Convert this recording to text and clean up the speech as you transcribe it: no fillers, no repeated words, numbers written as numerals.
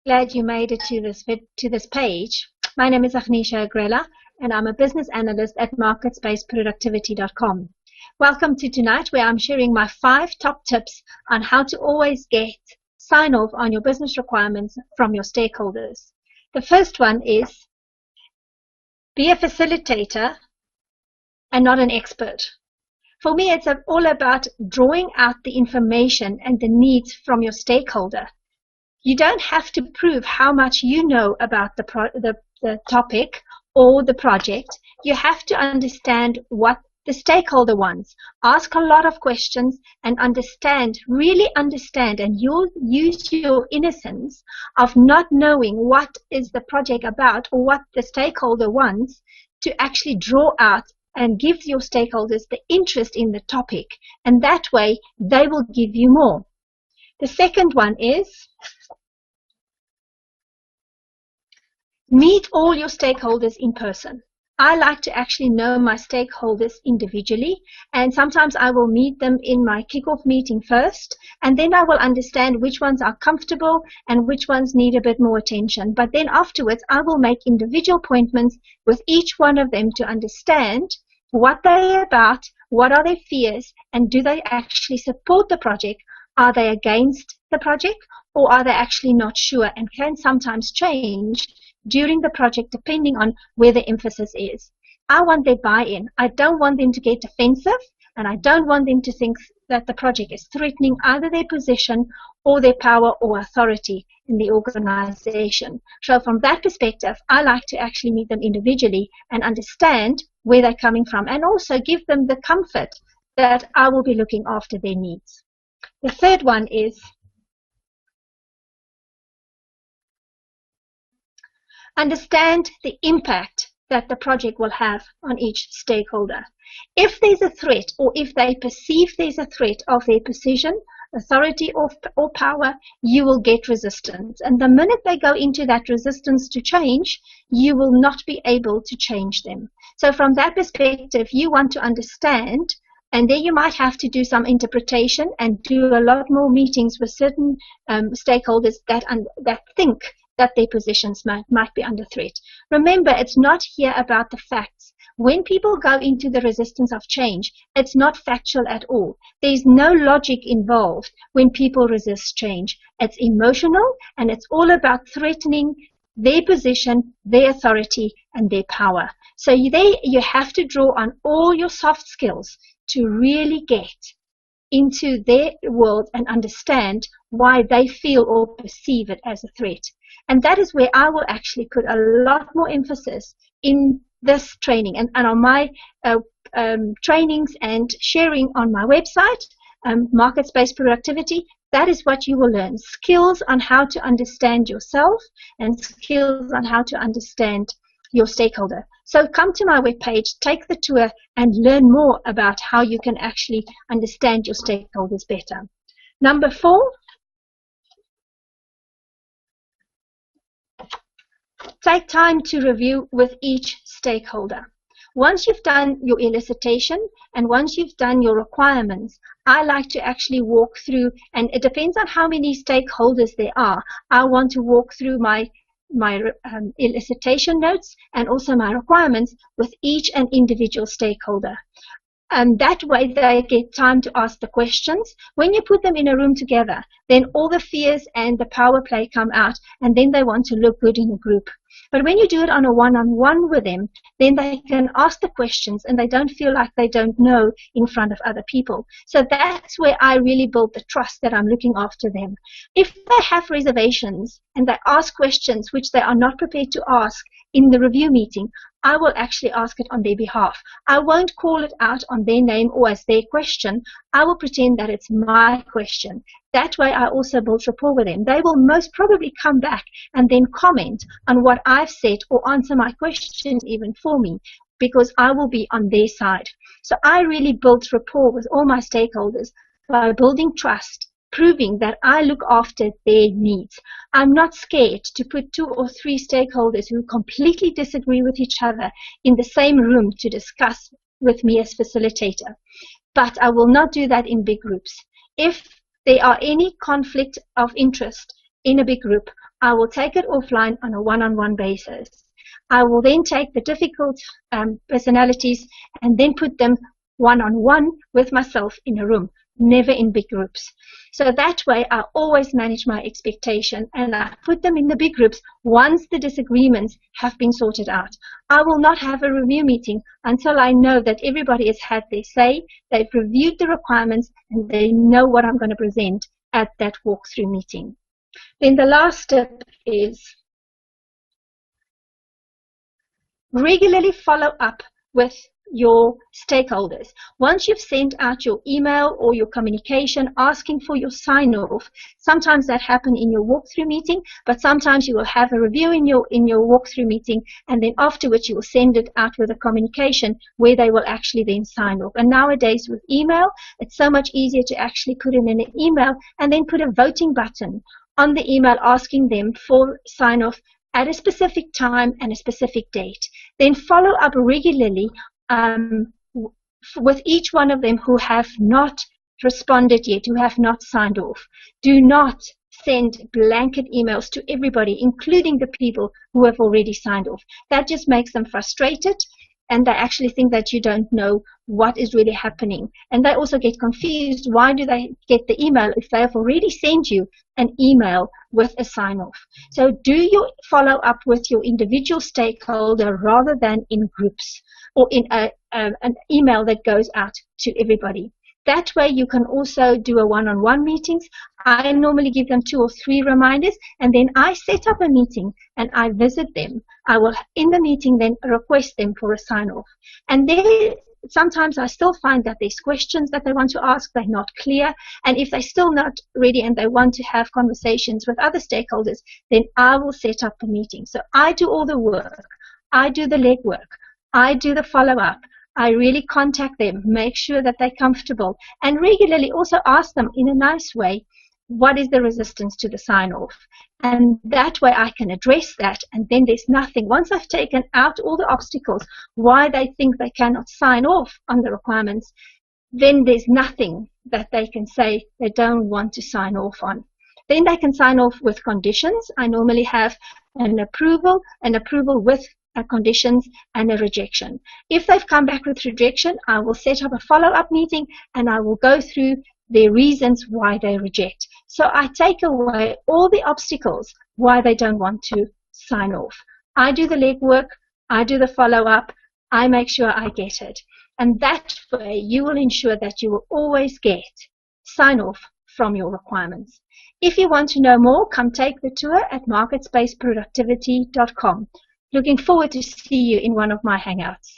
Glad you made it to this page. My name is Agnisha Agrella, and I'm a business analyst at marketspaceproductivity.com. Welcome to tonight, where I'm sharing my 5 top tips on how to always get sign-off on your business requirements from your stakeholders. The first one is be a facilitator and not an expert. For me, it's all about drawing out the information and the needs from your stakeholder. You don't have to prove how much you know about the topic or the project. You have to understand what the stakeholder wants. Ask a lot of questions and really understand, and you'll use your innocence of not knowing what is the project about or what the stakeholder wants to actually draw out and give your stakeholders the interest in the topic. And that way, they will give you more. The second one is meet all your stakeholders in person. I like to actually know my stakeholders individually, and sometimes I will meet them in my kickoff meeting first, and then I will understand which ones are comfortable and which ones need a bit more attention. But then afterwards, I will make individual appointments with each one of them to understand what they're about, what are their fears, and do they actually support the project? Are they against the project, or are they actually not sure and can sometimes change during the project depending on where the emphasis is? I want their buy-in. I don't want them to get defensive, and I don't want them to think that the project is threatening either their position or their power or authority in the organization. So from that perspective, I like to actually meet them individually and understand where they're coming from, and also give them the comfort that I will be looking after their needs. The third one is understand the impact that the project will have on each stakeholder. If there's a threat, or if they perceive there's a threat of their position, authority, or power, you will get resistance. And the minute they go into that resistance to change, you will not be able to change them. So from that perspective, you want to understand, and then you might have to do some interpretation and do a lot more meetings with certain stakeholders that think that their positions might be under threat. Remember, it's not here about the facts. When people go into the resistance of change, it's not factual at all. There's no logic involved when people resist change. It's emotional, and it's all about threatening their position, their authority, and their power. So you have to draw on all your soft skills to really get into their world and understand why they feel or perceive it as a threat. And that is where I will actually put a lot more emphasis in this training and on my trainings and sharing on my website, Market Space Productivity. That is what you will learn. Skills on how to understand yourself and skills on how to understand your stakeholder. So come to my webpage, take the tour, and learn more about how you can actually understand your stakeholders better. Number 4, take time to review with each stakeholder. Once you've done your elicitation and once you've done your requirements, I like to actually walk through, and it depends on how many stakeholders there are. I want to walk through my elicitation notes and also my requirements with each and individual stakeholder. That way they get time to ask the questions. When you put them in a room together, then all the fears and the power play come out, and then they want to look good in a group. But when you do it on a one-on-one with them, then they can ask the questions and they don't feel like they don't know in front of other people. So that's where I really build the trust that I'm looking after them. If they have reservations and they ask questions which they are not prepared to ask in the review meeting, I will actually ask it on their behalf. I won't call it out on their name or as their question. I will pretend that it's my question. That way I also build rapport with them. They will most probably come back and then comment on what I've said or answer my questions even for me, because I will be on their side. So I really build rapport with all my stakeholders by building trust, proving that I look after their needs. I'm not scared to put 2 or 3 stakeholders who completely disagree with each other in the same room to discuss with me as facilitator. But I will not do that in big groups. If there are any conflict of interest in a big group, I will take it offline on a one-on-one basis. I will then take the difficult personalities and then put them one-on-one with myself in a room, never in big groups. So that way I always manage my expectation and I put them in the big groups once the disagreements have been sorted out. I will not have a review meeting until I know that everybody has had their say, they've reviewed the requirements, and they know what I'm going to present at that walkthrough meeting. Then the last step is regularly follow up with your stakeholders. Once you've sent out your email or your communication asking for your sign-off, sometimes that happens in your walkthrough meeting, but sometimes you will have a review in your walkthrough meeting, and then afterwards you will send it out with a communication where they will actually then sign off. And nowadays with email, it's so much easier to actually put it in an email and then put a voting button on the email asking them for sign-off at a specific time and a specific date. Then follow up regularly with each one of them who have not responded yet, who have not signed off. Do not send blanket emails to everybody, including the people who have already signed off. That just makes them frustrated, and they actually think that you don't know what is really happening. And they also get confused. Why do they get the email if they have already sent you an email with a sign-off? So do your follow-up with your individual stakeholder rather than in groups or in an email that goes out to everybody. That way you can also do a one-on-one meetings. I normally give them 2 or 3 reminders, and then I set up a meeting and I visit them. I will, in the meeting, then request them for a sign-off. And then sometimes I still find that there's questions that they want to ask, they're not clear. And if they're still not ready and they want to have conversations with other stakeholders, then I will set up a meeting. So I do all the work. I do the legwork. I do the follow-up. I really contact them, make sure that they're comfortable, and regularly also ask them in a nice way, what is the resistance to the sign-off? And that way I can address that, and then there's nothing. Once I've taken out all the obstacles, why they think they cannot sign off on the requirements, then there's nothing that they can say they don't want to sign off on. Then they can sign off with conditions. I normally have an approval with conditions and a rejection. If they've come back with rejection, I will set up a follow-up meeting and I will go through their reasons why they reject. So I take away all the obstacles why they don't want to sign off. I do the legwork, I do the follow-up, I make sure I get it. And that way you will ensure that you will always get sign-off from your requirements. If you want to know more, come take the tour at marketspaceproductivity.com. Looking forward to see you in one of my hangouts.